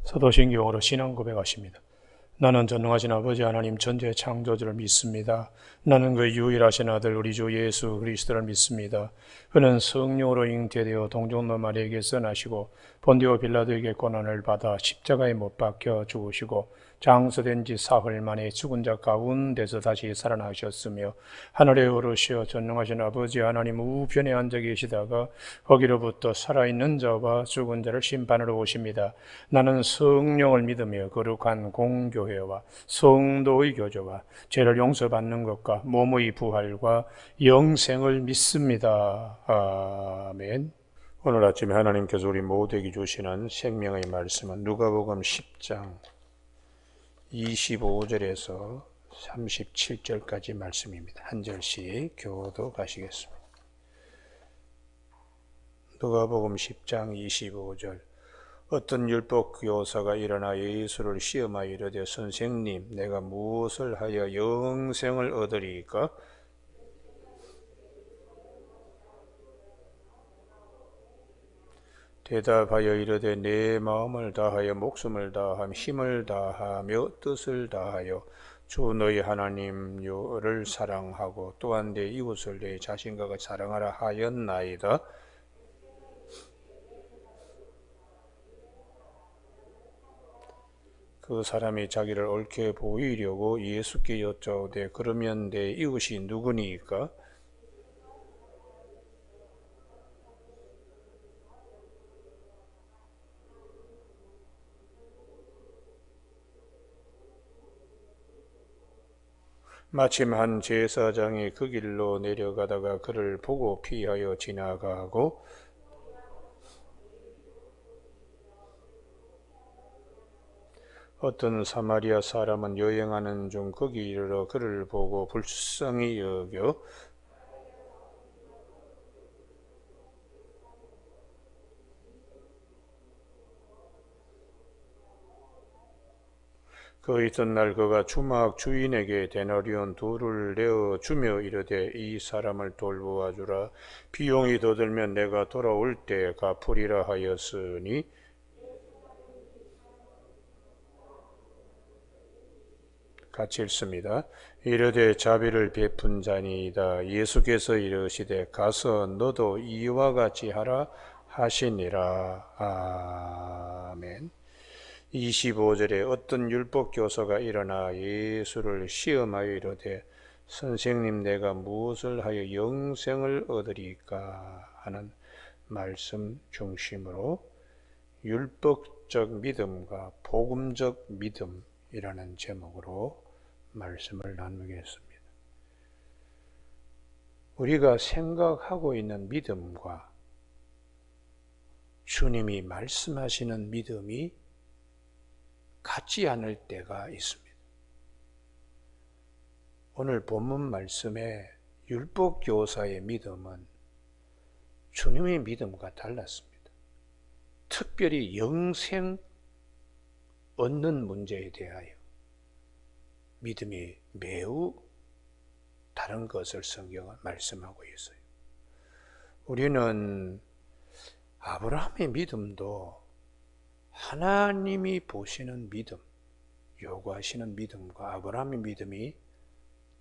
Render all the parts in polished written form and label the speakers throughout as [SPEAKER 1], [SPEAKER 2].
[SPEAKER 1] 사도신경으로 신앙 고백하십니다. 나는 전능하신 아버지 하나님 전지의 창조주를 믿습니다. 나는 그 유일하신 아들 우리 주 예수 그리스도를 믿습니다. 그는 성령으로 잉태되어 동정녀 마리아에게서 나시고 본디오 빌라도에게 고난을 받아 십자가에 못 박혀 죽으시고 장사된 지 사흘 만에 죽은 자 가운데서 다시 살아나셨으며 하늘에 오르시어 전능하신 아버지 하나님 우편에 앉아 계시다가 거기로부터 살아있는 자와 죽은 자를 심판하러 오십니다. 나는 성령을 믿으며 거룩한 공교회와 성도의 교제와 죄를 용서받는 것과 몸의 부활과 영생을 믿습니다. 아멘. 오늘 아침에 하나님께서 우리 모두에게 주시는 생명의 말씀은 누가복음 10장 25절에서 37절까지 말씀입니다. 한 절씩 교독하시겠습니다. 누가복음 10장 25절. 어떤 율법 교사가 일어나 예수를 시험하여 이르되 선생님 내가 무엇을 하여 영생을 얻으리이까? 대답하여 이르되 내 마음을 다하여 목숨을 다하며 힘을 다하며 뜻을 다하여 주 너희 하나님을 사랑하고 또한 내 이웃을 내 자신과 같이 사랑하라 하였나이다. 그 사람이 자기를 옳게 보이려고 예수께 여짜오되 그러면 내 이웃이 누구니까? 마침 한 제사장이 그 길로 내려가다가 그를 보고 피하여 지나가고 어떤 사마리아 사람은 여행하는 중 거기 이르러 그를 보고 불쌍히 여겨 그 이튿날 그가 주막 주인에게 데나리온 둘을 내어 주며 이르되 이 사람을 돌보아 주라. 비용이 더 들면 내가 돌아올 때 갚으리라 하였으니 같이 읽습니다. 이르되 자비를 베푼 자니이다. 예수께서 이르시되 가서 너도 이와 같이 하라 하시니라. 아멘. 25절에 어떤 율법 교사가 일어나 예수를 시험하여 이르되 선생님 내가 무엇을 하여 영생을 얻으리까 하는 말씀 중심으로 율법적 믿음과 복음적 믿음이라는 제목으로 말씀을 나누겠습니다. 우리가 생각하고 있는 믿음과 주님이 말씀하시는 믿음이 같지 않을 때가 있습니다. 오늘 본문 말씀의 율법 교사의 믿음은 주님의 믿음과 달랐습니다. 특별히 영생 얻는 문제에 대하여 믿음이 매우 다른 것을 성경은 말씀하고 있어요. 우리는 아브라함의 믿음도 하나님이 보시는 믿음, 요구하시는 믿음과 아브라함의 믿음이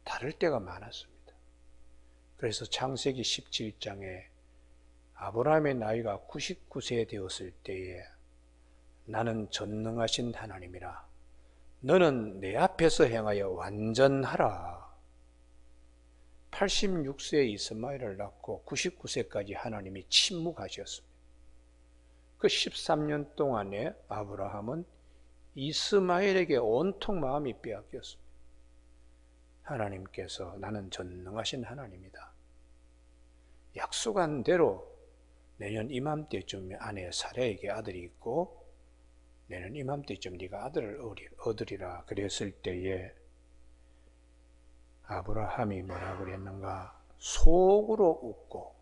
[SPEAKER 1] 다를 때가 많았습니다. 그래서 창세기 17장에 아브라함의 나이가 99세 되었을 때에 나는 전능하신 하나님이라 너는 내 앞에서 행하여 완전하라. 86세에 이스마엘을 낳고 99세까지 하나님이 침묵하셨습니다. 그 13년 동안에 아브라함은 이스마엘에게 온통 마음이 빼앗겼습니다. 하나님께서 나는 전능하신 하나님이다. 약속한 대로 내년 이맘때쯤에 아내 사라에게 아들이 있고 내년 이맘때쯤 네가 아들을 얻으리라 그랬을 때에 아브라함이 뭐라고 그랬는가? 속으로 웃고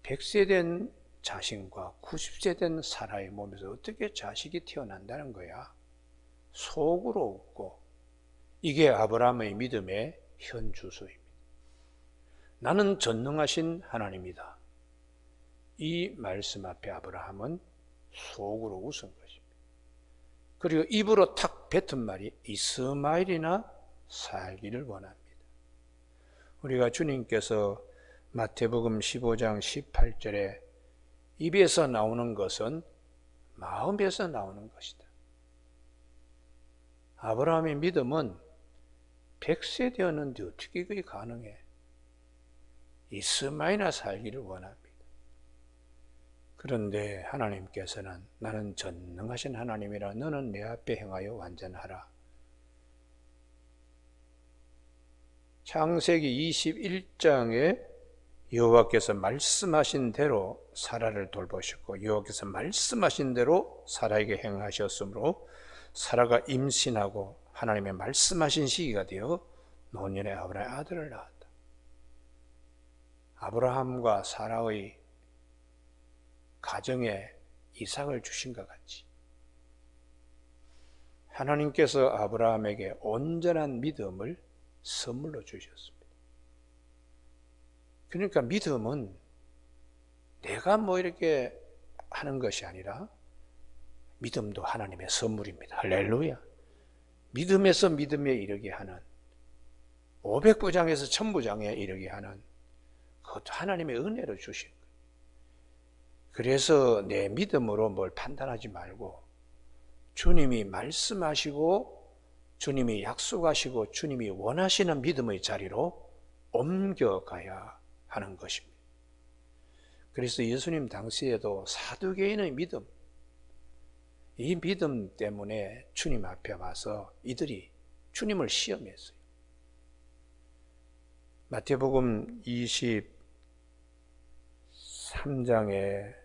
[SPEAKER 1] 100세 된 자신과 90세 된 사라의 몸에서 어떻게 자식이 태어난다는 거야? 속으로 웃고 이게 아브라함의 믿음의 현주소입니다. 나는 전능하신 하나님이다. 이 말씀 앞에 아브라함은 속으로 웃은 것입니다. 그리고 입으로 탁 뱉은 말이 이스마엘이나 살기를 원합니다. 우리가 주님께서 마태복음 15장 18절에 입에서 나오는 것은 마음에서 나오는 것이다. 아브라함의 믿음은 100세 되었는데 어떻게 그게 가능해? 이스마엘이나 살기를 원합니다. 그런데 하나님께서는 나는 전능하신 하나님이라 너는 내 앞에 행하여 완전하라. 창세기 21장에 여호와께서 말씀하신 대로 사라를 돌보셨고 여호와께서 말씀하신 대로 사라에게 행하셨으므로 사라가 임신하고 하나님의 말씀하신 시기가 되어 노년에 아브라함의 아들을 낳았다. 아브라함과 사라의 가정에 이삭을 주신 것 같이 하나님께서 아브라함에게 온전한 믿음을 선물로 주셨습니다. 그러니까 믿음은 내가 뭐 이렇게 하는 것이 아니라 믿음도 하나님의 선물입니다. 할렐루야. 믿음에서 믿음에 이르게 하는 500부장에서 1000부장에 이르게 하는 그것도 하나님의 은혜로 주신 거예요. 그래서 내 믿음으로 뭘 판단하지 말고 주님이 말씀하시고 주님이 약속하시고 주님이 원하시는 믿음의 자리로 옮겨가야 하는 것입니다. 그래서 예수님 당시에도 사두개인의 믿음, 이 믿음 때문에 주님 앞에 와서 이들이 주님을 시험했어요. 마태복음 23장에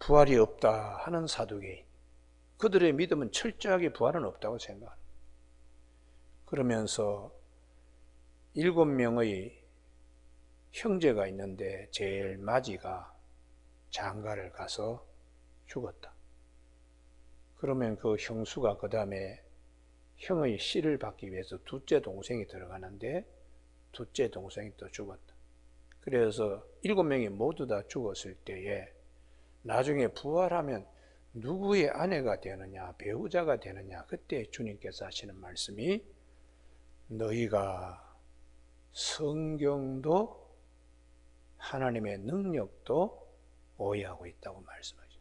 [SPEAKER 1] 부활이 없다 하는 사두개인, 그들의 믿음은 철저하게 부활은 없다고 생각합니다. 그러면서 7명의 형제가 있는데 제일 마지가 장가를 가서 죽었다. 그러면 그 형수가 그 다음에 형의 씨를 받기 위해서 둘째 동생이 들어가는데 둘째 동생이 또 죽었다. 그래서 7명이 모두 다 죽었을 때에 나중에 부활하면 누구의 아내가 되느냐, 배우자가 되느냐, 그때 주님께서 하시는 말씀이 너희가 성경도 하나님의 능력도 오해하고 있다고 말씀하죠.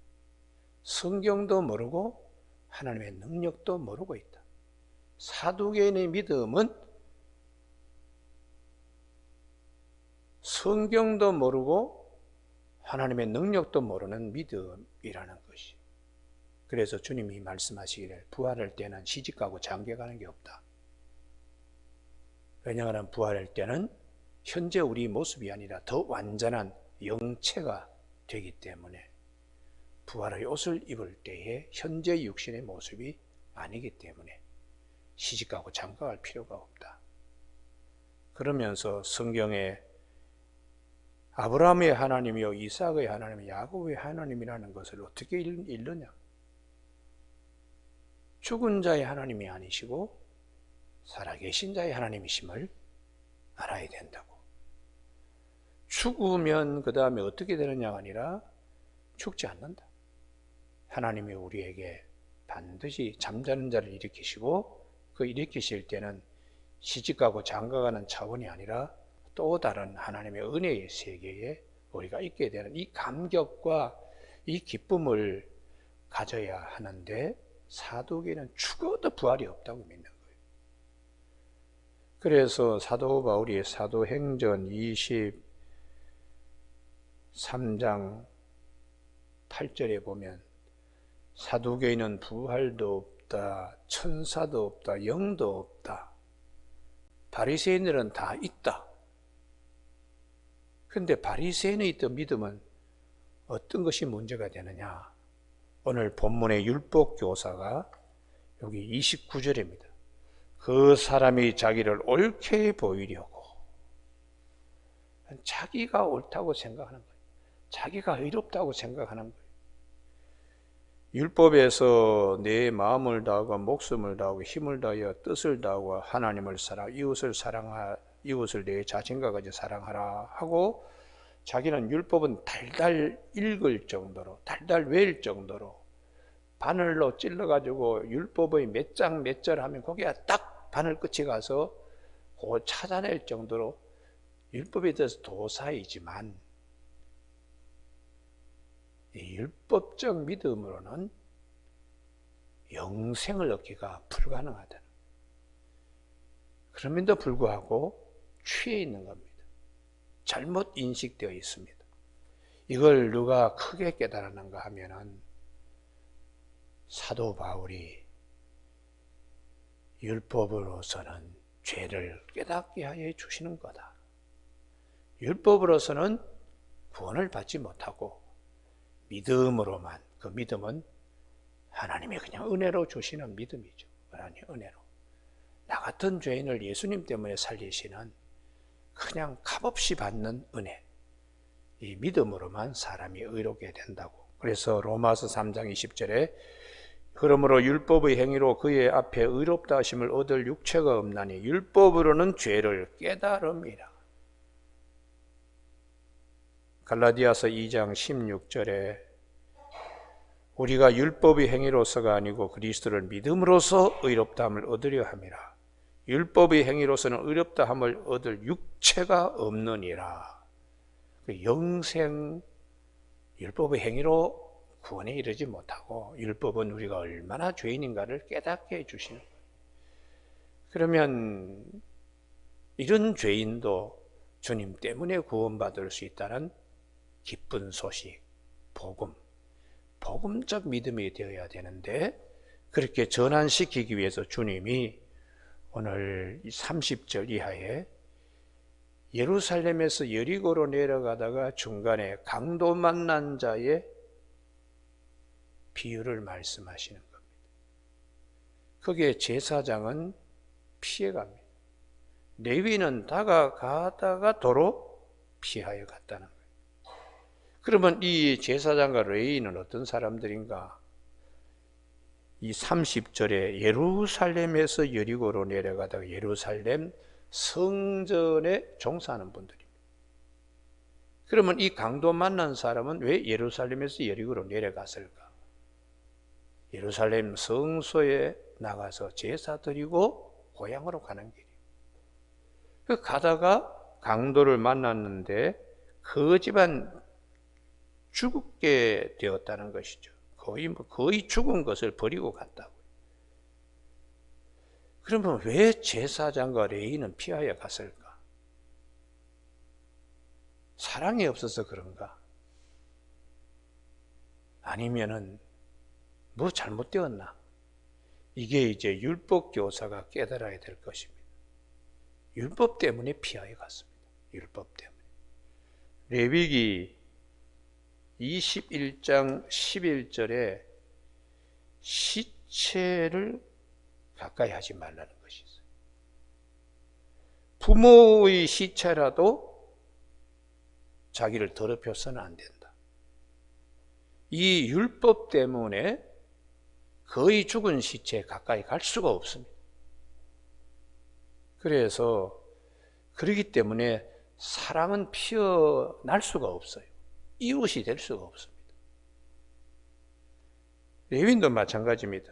[SPEAKER 1] 성경도 모르고 하나님의 능력도 모르고 있다. 사두개인의 믿음은 성경도 모르고 하나님의 능력도 모르는 믿음이라는 것이. 그래서 주님이 말씀하시기를 부활할 때는 시집가고 장가가는 게 없다. 왜냐하면 부활할 때는 현재 우리 모습이 아니라 더 완전한 영체가 되기 때문에 부활의 옷을 입을 때에 현재 육신의 모습이 아니기 때문에 시집가고 장가갈 필요가 없다. 그러면서 성경에 아브라함의 하나님이요 이삭의 하나님, 야곱의 하나님이라는 것을 어떻게 읽느냐? 죽은 자의 하나님이 아니시고 살아계신 자의 하나님이심을 알아야 된다고. 죽으면 그 다음에 어떻게 되느냐가 아니라 죽지 않는다. 하나님이 우리에게 반드시 잠자는 자를 일으키시고 그 일으키실 때는 시집가고 장가가는 차원이 아니라 또 다른 하나님의 은혜의 세계에 우리가 있게 되는 이 감격과 이 기쁨을 가져야 하는데 사도계는 죽어도 부활이 없다고 믿는 거예요. 그래서 사도 바울이 사도행전 23장 8절에 보면 사두개인은 부활도 없다, 천사도 없다, 영도 없다. 바리새인들은 다 있다. 그런데 바리새인의 있던 믿음은 어떤 것이 문제가 되느냐? 오늘 본문의 율법교사가 여기 29절입니다. 그 사람이 자기를 옳게 보이려고 자기가 옳다고 생각하는 거예요. 자기가 의롭다고 생각하는 거예요. 율법에서 내 마음을 다하고 목숨을 다하고 힘을 다하여 뜻을 다하고 하나님을 사랑, 이웃을 내 자신과 같이 사랑하라 하고 자기는 율법은 달달 읽을 정도로, 달달 외울 정도로 바늘로 찔러가지고 율법의 몇 장 몇 절 하면 거기에 딱 바늘 끝이 가서 그걸 찾아낼 정도로 율법에 대해서 도사이지만, 이 율법적 믿음으로는 영생을 얻기가 불가능하다. 그럼에도 불구하고 취해 있는 겁니다. 잘못 인식되어 있습니다. 이걸 누가 크게 깨달았는가 하면은 사도 바울이 율법으로서는 죄를 깨닫게 하여 주시는 거다. 율법으로서는 구원을 받지 못하고 믿음으로만, 그 믿음은 하나님이 그냥 은혜로 주시는 믿음이죠. 하나님 은혜로. 나 같은 죄인을 예수님 때문에 살리시는 그냥 값없이 받는 은혜. 이 믿음으로만 사람이 의롭게 된다고. 그래서 로마서 3장 20절에 그러므로 율법의 행위로 그의 앞에 의롭다 하심을 얻을 육체가 없나니 율법으로는 죄를 깨달음이라. 갈라디아서 2장 16절에 우리가 율법의 행위로서가 아니고 그리스도를 믿음으로써 의롭다함을 얻으려 함이라. 율법의 행위로서는 의롭다함을 얻을 육체가 없느니라. 영생, 율법의 행위로 구원에 이르지 못하고 율법은 우리가 얼마나 죄인인가를 깨닫게 해주시는 거예요. 그러면 이런 죄인도 주님 때문에 구원받을 수 있다는 기쁜 소식, 복음적 믿음이 되어야 되는데, 그렇게 전환시키기 위해서 주님이 오늘 30절 이하에 예루살렘에서 여리고로 내려가다가 중간에 강도 만난 자의 비유를 말씀하시는 겁니다. 거기에 제사장은 피해갑니다. 레위는 다가가다가 도로 피하여 갔다는 거예요. 그러면 이 제사장과 레위는 어떤 사람들인가? 이 30절에 예루살렘에서 여리고로 내려가다가 예루살렘 성전에 종사하는 분들입니다. 그러면 이 강도 만난 사람은 왜 예루살렘에서 여리고로 내려갔을까? 예루살렘 성소에 나가서 제사 드리고 고향으로 가는 길이에요. 그 가다가 강도를 만났는데 그 집안 죽게 되었다는 것이죠. 거의 죽은 것을 버리고 갔다고. 그러면 왜 제사장과 레위는 피하여 갔을까? 사랑이 없어서 그런가? 아니면은 뭐 잘못되었나? 이게 이제 율법 교사가 깨달아야 될 것입니다. 율법 때문에 피하여 갔습니다. 율법 때문에. 레위기 21장 11절에 시체를 가까이 하지 말라는 것이 있어요. 부모의 시체라도 자기를 더럽혀서는 안 된다. 이 율법 때문에 거의 죽은 시체에 가까이 갈 수가 없습니다. 그래서 그렇기 때문에 사랑은 피어날 수가 없어요. 이웃이 될 수가 없습니다. 레위인도 마찬가지입니다.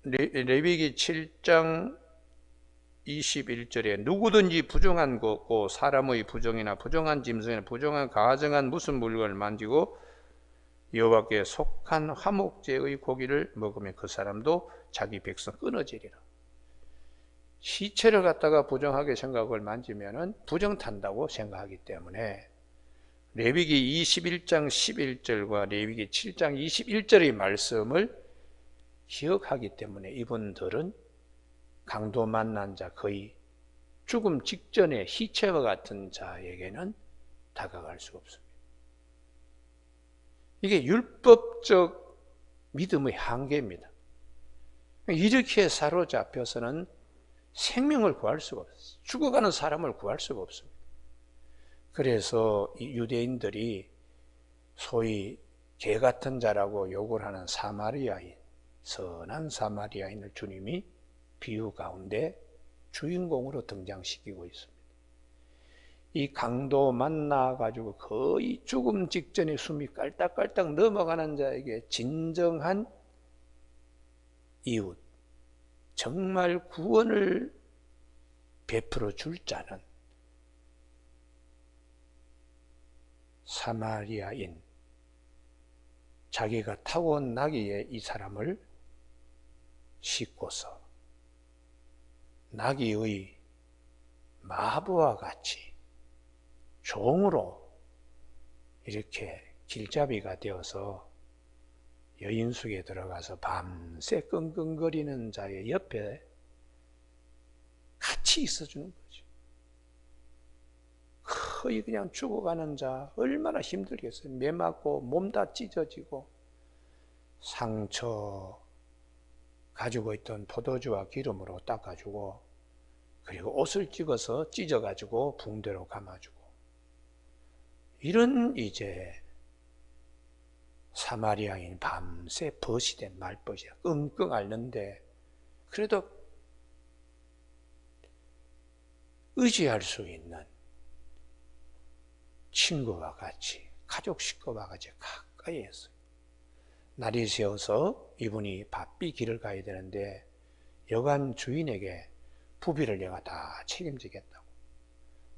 [SPEAKER 1] 레위기 7장 21절에 누구든지 부정한 것고 사람의 부정이나 부정한 짐승이나 부정한 가증한 무슨 물건을 만지고 여호와께 속한 화목제의 고기를 먹으면 그 사람도 자기 백성 끊어지리라. 시체를 갖다가 부정하게 생각을 만지면은 부정탄다고 생각하기 때문에 레위기 21장 11절과 레위기 7장 21절의 말씀을 기억하기 때문에 이분들은 강도 만난 자, 거의 죽음 직전의 시체와 같은 자에게는 다가갈 수가 없습니다. 이게 율법적 믿음의 한계입니다. 이렇게 사로잡혀서는 생명을 구할 수가 없어요. 죽어가는 사람을 구할 수가 없습니다. 그래서 이 유대인들이 소위 개 같은 자라고 욕을 하는 사마리아인, 선한 사마리아인을 주님이 비유 가운데 주인공으로 등장시키고 있습니다. 이 강도 만나가지고 거의 죽음 직전에 숨이 깔딱깔딱 넘어가는 자에게 진정한 이웃, 정말 구원을 베풀어 줄 자는 사마리아인, 자기가 타고 온 나귀에 이 사람을 싣고서 나귀의 마부와 같이 종으로 이렇게 길잡이가 되어서 여인숙에 들어가서 밤새 끙끙거리는 자의 옆에 같이 있어주는 거죠. 거의 그냥 죽어가는 자 얼마나 힘들겠어요. 매 맞고 몸 다 찢어지고 상처 가지고 있던 포도주와 기름으로 닦아주고 그리고 옷을 찍어서 찢어가지고 붕대로 감아주고 이런 이제 사마리아인 밤새 벗이 된 말벗이야. 끙끙 앓는데 그래도 의지할 수 있는 친구와 같이 가족 식구와 같이 가까이 했어요. 날이 새어서 이분이 바삐 길을 가야 되는데 여관 주인에게 부비를 내가 다 책임지겠다고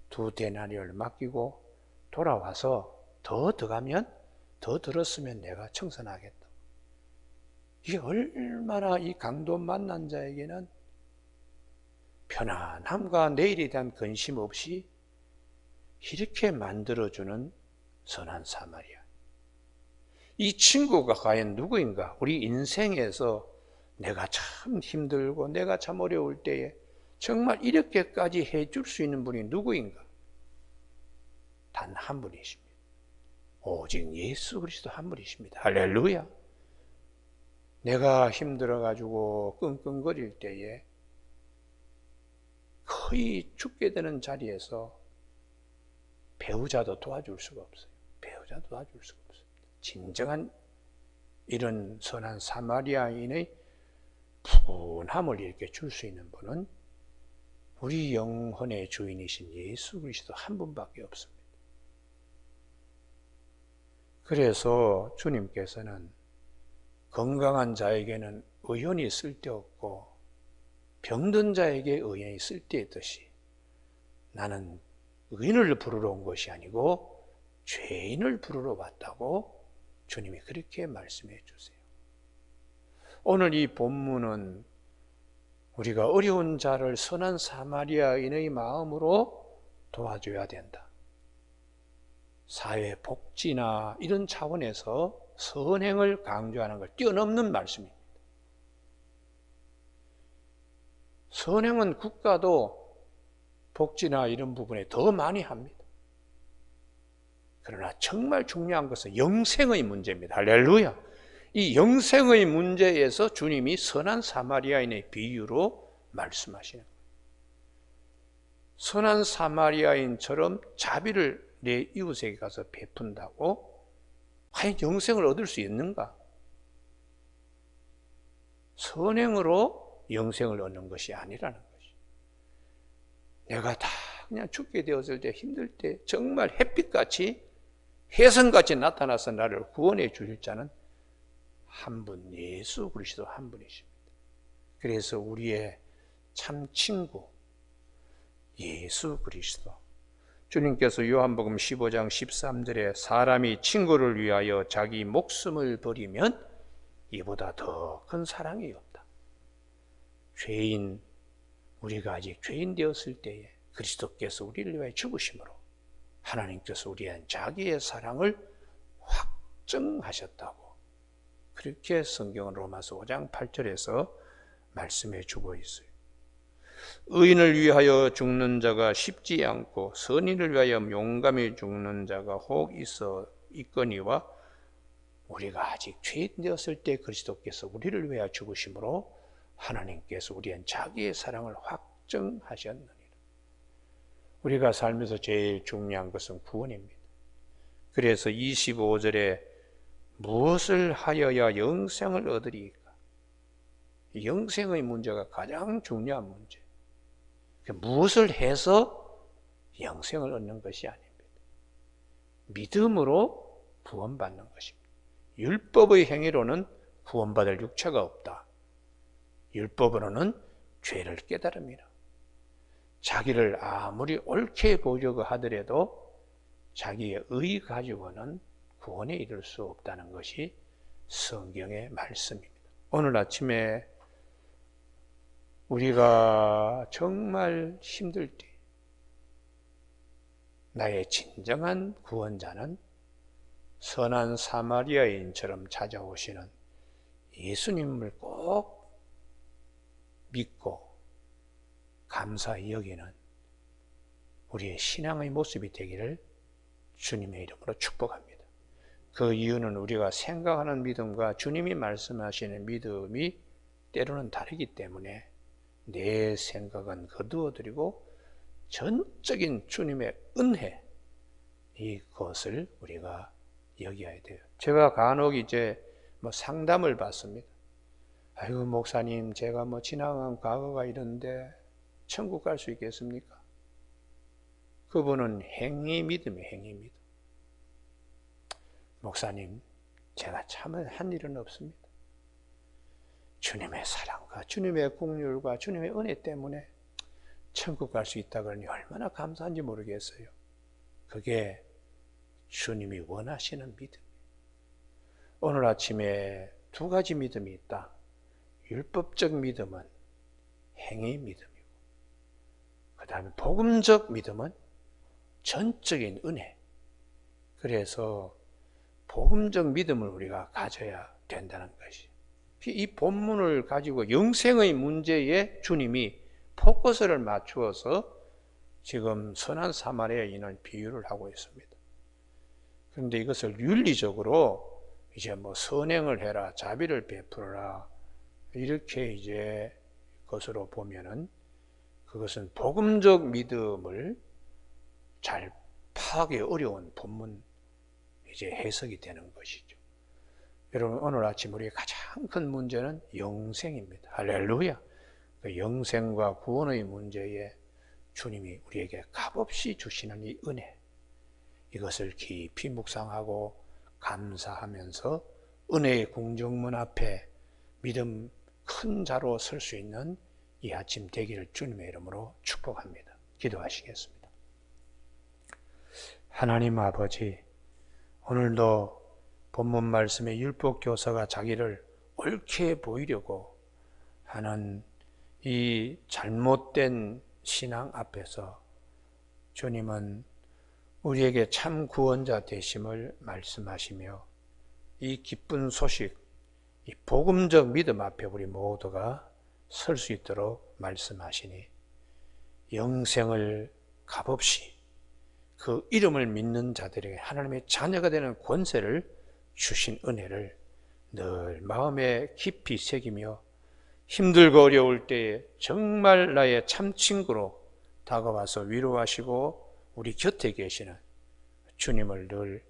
[SPEAKER 1] 2데나리온을 맡기고 돌아와서 더 들어가면 더 들었으면 내가 청산하겠다. 이게 얼마나 이 강도 만난 자에게는 편안함과 내일에 대한 근심 없이 이렇게 만들어주는 선한 사마리아. 이 친구가 과연 누구인가? 우리 인생에서 내가 참 힘들고 내가 참 어려울 때에 정말 이렇게까지 해줄 수 있는 분이 누구인가? 단 한 분이십니다. 오직 예수 그리스도 한 분이십니다. 할렐루야. 내가 힘들어가지고 끙끙거릴 때에 거의 죽게 되는 자리에서 배우자도 도와줄 수가 없어요. 배우자도 도와줄 수가 없습니다. 진정한 이런 선한 사마리아인의 푸근함을 이렇게 줄 수 있는 분은 우리 영혼의 주인이신 예수 그리스도 한 분밖에 없습니다. 그래서 주님께서는 건강한 자에게는 의연이 쓸데없고 병든 자에게 의연이 쓸데있듯이 나는 의인을 부르러 온 것이 아니고 죄인을 부르러 왔다고 주님이 그렇게 말씀해 주세요. 오늘 이 본문은 우리가 어려운 자를 선한 사마리아인의 마음으로 도와줘야 된다. 사회 복지나 이런 차원에서 선행을 강조하는 걸 뛰어넘는 말씀입니다. 선행은 국가도 복지나 이런 부분에 더 많이 합니다. 그러나 정말 중요한 것은 영생의 문제입니다. 할렐루야. 이 영생의 문제에서 주님이 선한 사마리아인의 비유로 말씀하시는 거예요. 선한 사마리아인처럼 자비를 내 이웃에게 가서 베푼다고 과연 영생을 얻을 수 있는가? 선행으로 영생을 얻는 것이 아니라는 것이. 내가 다 그냥 죽게 되었을 때 힘들 때 정말 햇빛같이 혜성같이 나타나서 나를 구원해 주실 자는 한 분, 예수 그리스도 한 분이십니다. 그래서 우리의 참 친구 예수 그리스도. 주님께서 요한복음 15장 13절에 사람이 친구를 위하여 자기 목숨을 버리면 이보다 더 큰 사랑이 없다. 죄인, 우리가 아직 죄인 되었을 때에 그리스도께서 우리를 위하여 죽으심으로 하나님께서 우리의 자기의 사랑을 확증하셨다고 그렇게 성경은 로마서 5장 8절에서 말씀해 주고 있어요. 의인을 위하여 죽는 자가 쉽지 않고 선인을 위하여 용감히 죽는 자가 혹 있거니와 우리가 아직 죄인 되었을 때 그리스도께서 우리를 위하여 죽으심으로 하나님께서 우리의 자기의 사랑을 확증하셨느니라. 우리가 살면서 제일 중요한 것은 구원입니다. 그래서 25절에 무엇을 하여야 영생을 얻으리까? 영생의 문제가 가장 중요한 문제. 무엇을 해서 영생을 얻는 것이 아닙니다. 믿음으로 구원받는 것입니다. 율법의 행위로는 구원받을 육체가 없다. 율법으로는 죄를 깨달음이라. 자기를 아무리 옳게 보려고 하더라도 자기의 의 가지고는 구원에 이를 수 없다는 것이 성경의 말씀입니다. 오늘 아침에 우리가 정말 힘들 때 나의 진정한 구원자는 선한 사마리아인처럼 찾아오시는 예수님을 꼭 믿고 감사히 여기는 우리의 신앙의 모습이 되기를 주님의 이름으로 축복합니다. 그 이유는 우리가 생각하는 믿음과 주님이 말씀하시는 믿음이 때로는 다르기 때문에 내 생각은 거두어드리고 전적인 주님의 은혜, 이것을 우리가 여겨야 돼요. 제가 간혹 상담을 받습니다. 아이고 목사님, 제가 지나간 과거가 이런데 천국 갈 수 있겠습니까? 그분은 행위 믿음이에요. 행위 믿음. 목사님, 제가 참 한 일은 없습니다. 주님의 사랑과 주님의 긍휼과 주님의 은혜 때문에 천국 갈 수 있다 그러니 얼마나 감사한지 모르겠어요. 그게 주님이 원하시는 믿음. 오늘 아침에 두 가지 믿음이 있다. 율법적 믿음은 행위 믿음이고, 그 다음에 복음적 믿음은 전적인 은혜. 그래서 복음적 믿음을 우리가 가져야 된다는 것이. 이 본문을 가지고 영생의 문제에 주님이 포커스를 맞추어서 지금 선한 사마리아인을 비유를 하고 있습니다. 그런데 이것을 윤리적으로 선행을 해라, 자비를 베풀어라, 이렇게 것으로 보면은 그것은 복음적 믿음을 잘 파악하기 어려운 본문 해석이 되는 것이죠. 여러분, 오늘 아침 우리의 가장 큰 문제는 영생입니다. 할렐루야. 그 영생과 구원의 문제에 주님이 우리에게 값없이 주시는 이 은혜, 이것을 깊이 묵상하고 감사하면서 은혜의 궁정문 앞에 믿음 큰 자로 설 수 있는 이 아침 되기를 주님의 이름으로 축복합니다. 기도하시겠습니다. 하나님 아버지, 오늘도 본문 말씀의 율법교사가 자기를 옳게 보이려고 하는 이 잘못된 신앙 앞에서 주님은 우리에게 참 구원자 되심을 말씀하시며 이 기쁜 소식, 이 복음적 믿음 앞에 우리 모두가 설 수 있도록 말씀하시니 영생을 값없이 그 이름을 믿는 자들에게 하나님의 자녀가 되는 권세를 주신 은혜를 늘 마음에 깊이 새기며 힘들고 어려울 때에 정말 나의 참 친구로 다가와서 위로하시고 우리 곁에 계시는 주님을 늘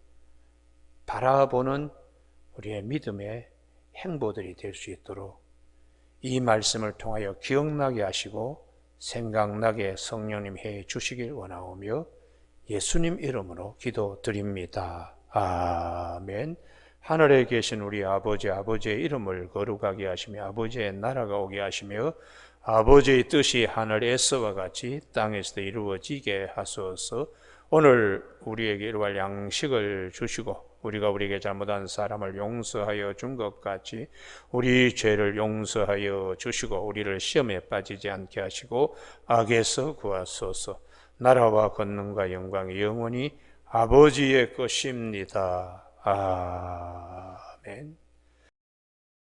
[SPEAKER 1] 바라보는 우리의 믿음의 행보들이 될 수 있도록 이 말씀을 통하여 기억나게 하시고 생각나게 성령님 해 주시길 원하오며 예수님 이름으로 기도드립니다. 아멘. 하늘에 계신 우리 아버지, 아버지의 이름을 거룩하게 하시며 아버지의 나라가 오게 하시며 아버지의 뜻이 하늘에서와 같이 땅에서도 이루어지게 하소서. 오늘 우리에게 일용할 양식을 주시고 우리가 우리에게 잘못한 사람을 용서하여 준 것 같이 우리 죄를 용서하여 주시고 우리를 시험에 빠지지 않게 하시고 악에서 구하소서. 나라와 권능과 영광이 영원히 아버지의 것입니다. 아멘.